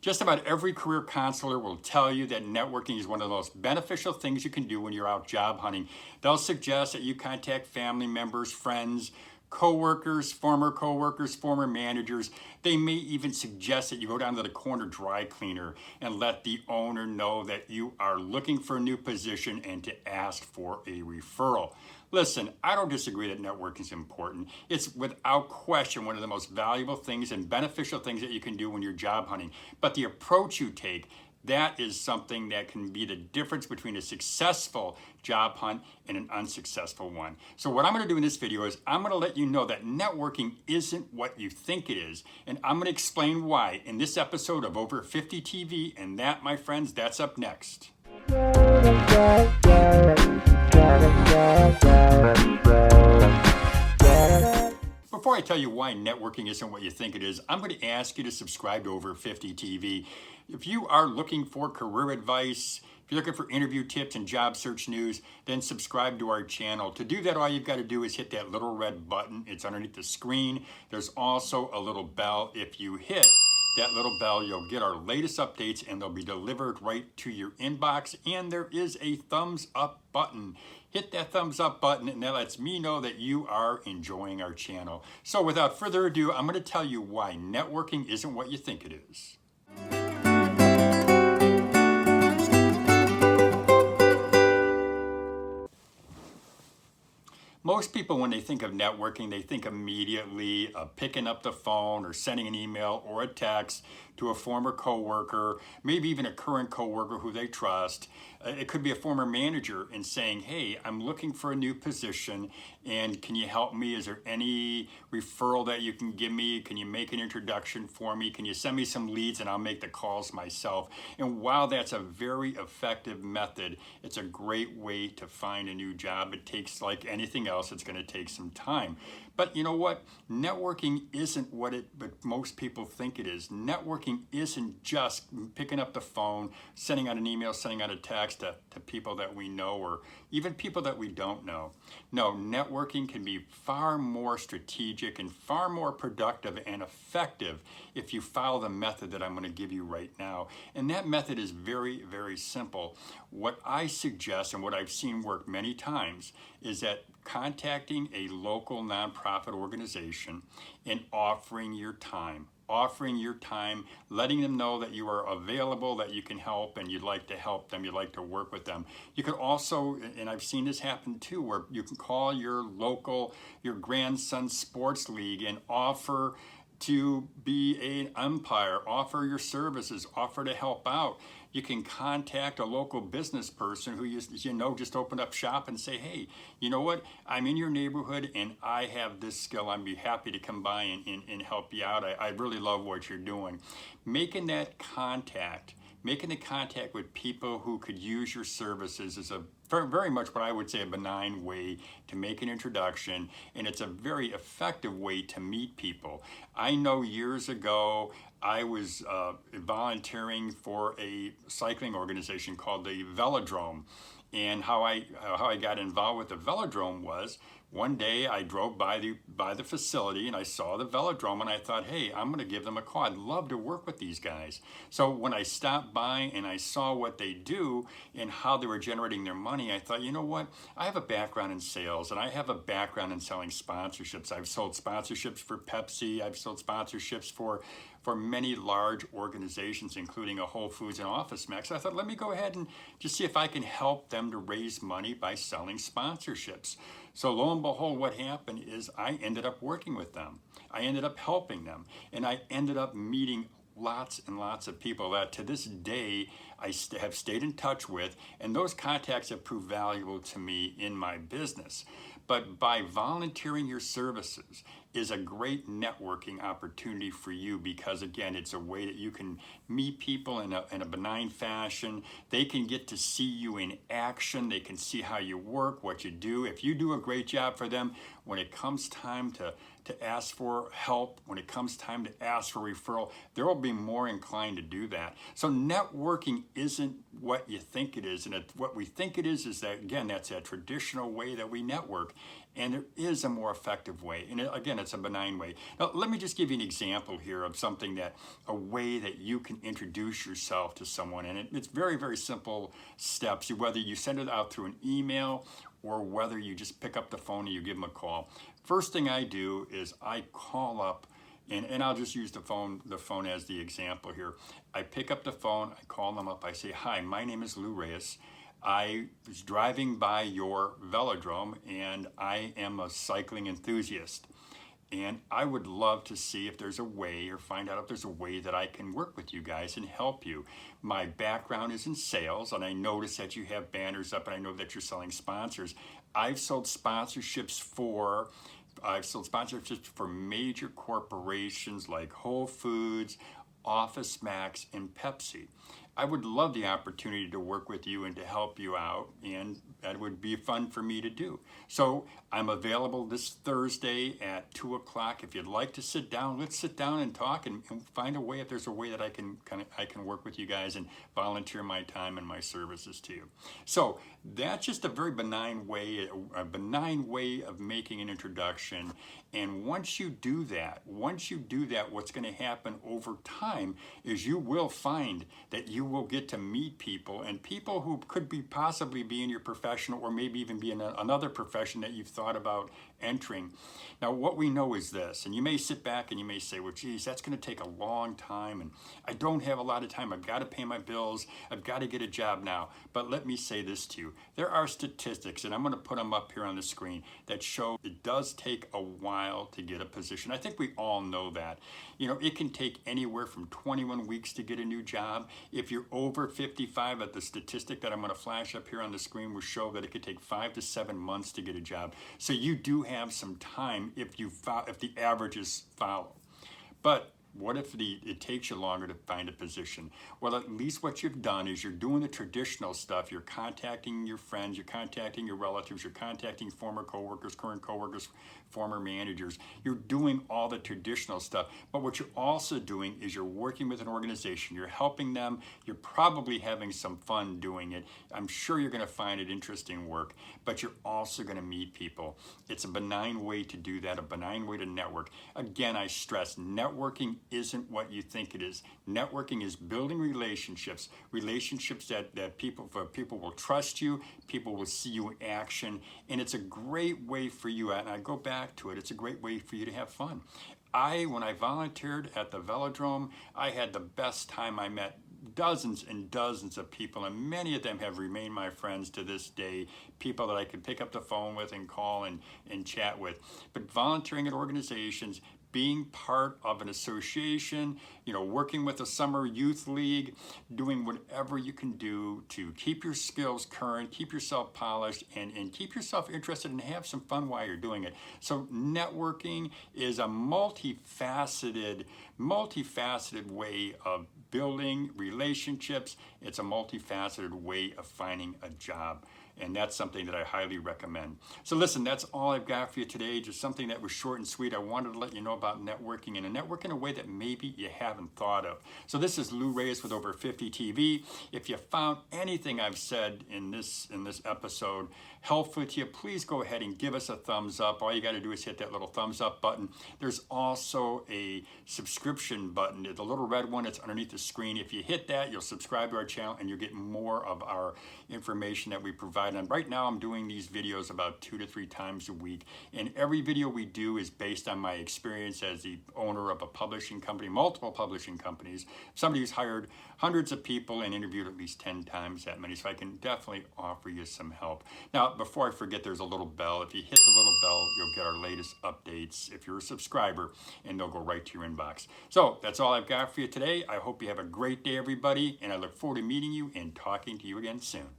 Just about every career counselor will tell you that networking is one of the most beneficial things you can do when you're out job hunting. They'll suggest that you contact family members, friends, coworkers, former managers. They may even suggest that you go down to the corner dry cleaner and let the owner know that you are looking for a new position and to ask for a referral. Listen, I don't disagree that networking is important. It's without question one of the most valuable things and beneficial things that you can do when you're job hunting. But the approach you take, that is something that can be the difference between a successful job hunt and an unsuccessful one. So what I'm going to do in this video is I'm going to let you know that networking isn't what you think it is. And I'm going to explain why in this episode of Over 50 TV. And that, my friends, that's up next. Before I tell you why networking isn't what you think it is, I'm going to ask you to subscribe to Over 50 TV. If you are looking for career advice, if you're looking for interview tips and job search news, then subscribe to our channel. To do that, all you've got to do is hit that little red button. It's underneath the screen. There's also a little bell. If you hit that little bell, you'll get our latest updates and they'll be delivered right to your inbox. And there is a thumbs up button. Hit that thumbs up button and that lets me know that you are enjoying our channel. So without further ado, I'm going to tell you why networking isn't what you think it is. Most people, when they think of networking, they think immediately of picking up the phone or sending an email or a text to a former coworker, maybe even a current coworker who they trust. It could be a former manager and saying, hey, I'm looking for a new position and can you help me? Is there any referral that you can give me? Can you make an introduction for me? Can you send me some leads and I'll make the calls myself? And while that's a very effective method, it's a great way to find a new job. It takes, like anything else, it's going to take some time. But you know what? Networking isn't what most people think it is. Networking isn't just picking up the phone, sending out an email, sending out a text to people that we know or even people that we don't know. No, networking can be far more strategic and far more productive and effective if you follow the method that I'm going to give you right now. And that method is very, very simple. What I suggest and what I've seen work many times is that contacting a local nonprofit organization and offering your time, letting them know that you are available, that you can help, and you'd like to help them, you'd like to work with them. You could also, and I've seen this happen too, where you can call your grandson's sports league and offer to be an umpire, offer your services, offer to help out. You can contact a local business person who just opened up shop and say, hey, you know what? I'm in your neighborhood and I have this skill. I'd be happy to come by and help you out. I really love what you're doing. Making the contact with people who could use your services is a very much what I would say a benign way to make an introduction, and it's a very effective way to meet people. I know years ago I was volunteering for a cycling organization called the Velodrome, and how I got involved with the Velodrome was one day I drove by the facility and I saw the Velodrome and I thought, hey, I'm going to give them a call. I'd love to work with these guys. So when I stopped by and I saw what they do and how they were generating their money, I thought, you know what? I have a background in sales and I have a background in selling sponsorships. I've sold sponsorships for Pepsi. I've sold sponsorships for many large organizations, including a Whole Foods and Office Max. So I thought, let me go ahead and just see if I can help them to raise money by selling sponsorships. So lo and behold, what happened is I ended up working with them. I ended up helping them. And I ended up meeting lots and lots of people that to this day I have stayed in touch with. And those contacts have proved valuable to me in my business. But by volunteering your services is a great networking opportunity for you because, again, it's a way that you can meet people in a benign fashion. They can get to see you in action. They can see how you work, what you do. If you do a great job for them, when it comes time to to ask for help, when it comes time to ask for referral, they will be more inclined to do that. So networking isn't what you think it is. And what we think it is that, again, that's a traditional way that we network. And there is a more effective way. And again, it's a benign way. Now, let me just give you an example here of a way that you can introduce yourself to someone. And it's very, very simple steps, whether you send it out through an email or whether you just pick up the phone and you give them a call. First thing I do is I call up, and I'll just use the phone as the example here. I pick up the phone, I call them up, I say, "Hi, my name is Lou Reyes. I was driving by your velodrome and I am a cycling enthusiast. And I would love to see if there's a way, or find out if there's a way that I can work with you guys and help you. My background is in sales, and I notice that you have banners up, and I know that you're selling sponsors. I've sold sponsorships for major corporations like Whole Foods, Office Max, and Pepsi. I would love the opportunity to work with you and to help you out, and that would be fun for me to do. So I'm available this Thursday at 2 o'clock. If you'd like to sit down, let's sit down and talk and find a way, if there's a way that I can work with you guys and volunteer my time and my services to you." So that's just a very benign way of making an introduction. And once you do that, what's going to happen over time is you will find that you will get to meet people, and people who could possibly be in your profession, or maybe even be in another profession that you've thought about entering. Now, what we know is this, and you may sit back and you may say, "Well, geez, that's going to take a long time, and I don't have a lot of time. I've got to pay my bills. I've got to get a job now." But let me say this to you. There are statistics, and I'm going to put them up here on the screen, that show it does take a while to get a position. I think we all know that. It can take anywhere from 21 weeks to get a new job. If you're over 55, at the statistic that I'm going to flash up here on the screen will show that it could take 5 to 7 months to get a job. So you do have some time if the averages follow. But what if it takes you longer to find a position? Well, at least what you've done is you're doing the traditional stuff. You're contacting your friends, you're contacting your relatives, you're contacting former coworkers, current coworkers, former managers. You're doing all the traditional stuff. But what you're also doing is you're working with an organization. You're helping them. You're probably having some fun doing it. I'm sure you're going to find it interesting work, but you're also going to meet people. It's a benign way to do that, a benign way to network. Again, I stress, networking isn't what you think it is. Networking is building relationships that people will trust you, people will see you in action, and it's a great way for you, and I go back to it, it's a great way for you to have fun. When I volunteered at the velodrome, I had the best time. I met dozens and dozens of people, and many of them have remained my friends to this day, people that I could pick up the phone with and call and chat with. But volunteering at organizations, being part of an association, working with a summer youth league, doing whatever you can do to keep your skills current, keep yourself polished, and keep yourself interested and have some fun while you're doing it. So networking is a multifaceted way of building relationships. It's a multifaceted way of finding a job. And that's something that I highly recommend. So listen, that's all I've got for you today. Just something that was short and sweet. I wanted to let you know about networking, and a network in a way that maybe you haven't thought of. So this is Lou Reyes with Over 50 TV. If you found anything I've said in this episode helpful to you, please go ahead and give us a thumbs up. All you got to do is hit that little thumbs up button. There's also a subscription button, the little red one that's underneath the screen. If you hit that, you'll subscribe to our channel and you'll get more of our information that we provide. And right now I'm doing these videos about 2 to 3 times a week, and every video we do is based on my experience as the owner of a publishing company, multiple publishing companies, somebody who's hired hundreds of people and interviewed at least 10 times that many, so I can definitely offer you some help. Now, before I forget, there's a little bell. If you hit the little bell, you'll get our latest updates if you're a subscriber, and they'll go right to your inbox. So that's all I've got for you today. I hope you have a great day, everybody, and I look forward to meeting you and talking to you again soon.